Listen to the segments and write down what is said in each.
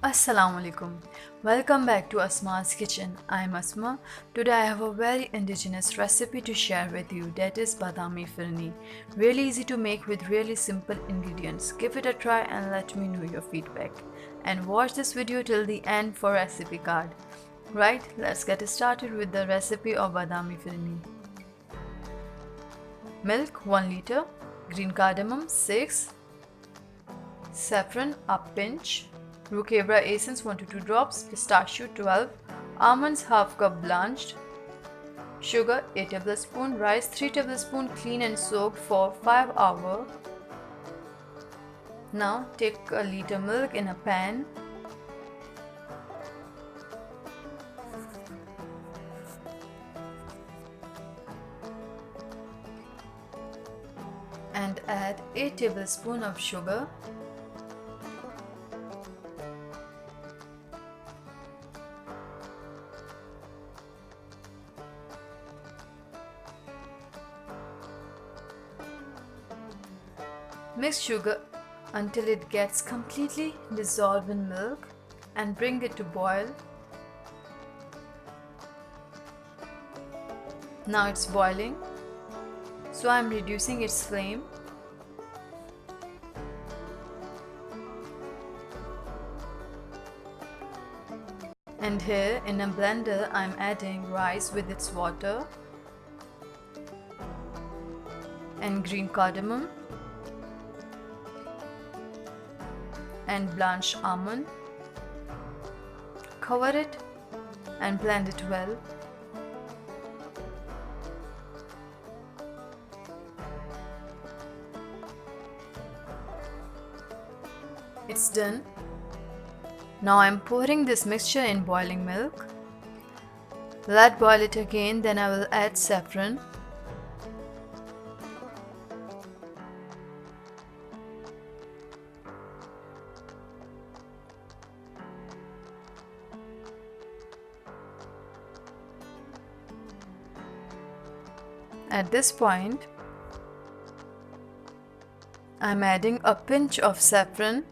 Assalamu alaikum. Welcome back to Asma's kitchen. I am Asma. Today I have a very indigenous recipe to share with you, that is Badami Firni. Really easy to make with really simple ingredients. Give it a try and let me know your feedback. And watch this video till the end for recipe card. Right, let's get started with the recipe of Badami Firni. Milk 1 liter, green cardamom 6, saffron a pinch, Rucabra essence 1 to 2 drops, pistachio 12, almonds half cup blanched, sugar 8 tablespoon, rice 3 tablespoon clean and soaked for 5 hours. Now take a liter milk in a pan. And add 8 tablespoons of sugar. Mix sugar until it gets completely dissolved in milk and bring it to boil. Now it's boiling, so I'm reducing its flame. And here in a blender I'm adding rice with its water and green cardamom and blanched almond. Cover it and blend it well. It's done. Now I'm pouring this mixture in boiling milk. Let boil it again, then I will add saffron. At this point, I'm adding a pinch of saffron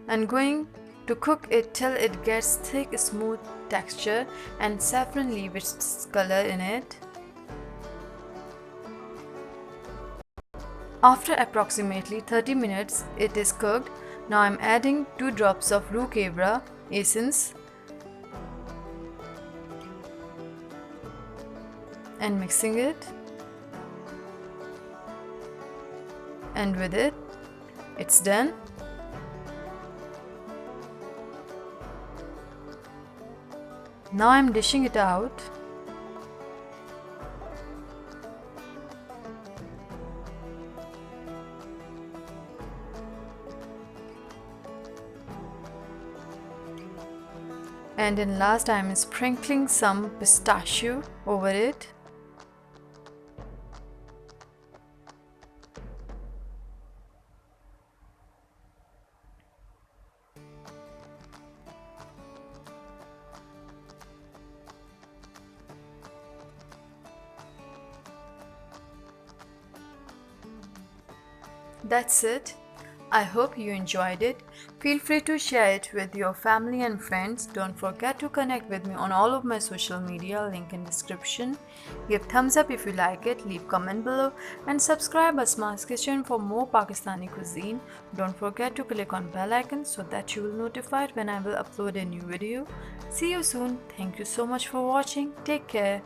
and going to cook it till it gets thick, smooth texture and saffron leaves its color in it. After approximately 30 minutes it is cooked. Now I'm adding 2 drops of Rucabra essence and mixing it, and with it, it's done. Now I'm dishing it out. And in last I'm sprinkling some pistachio over it. That's it. I hope you enjoyed it. Feel free to share it with your family and friends. Don't forget to connect with me on all of my social media, link in description. Give thumbs up if you like it, leave comment below and subscribe Asma's Kitchen for more Pakistani cuisine. Don't forget to click on bell icon so that you will be notified when I will upload a new video. See you soon. Thank you so much for watching. Take care.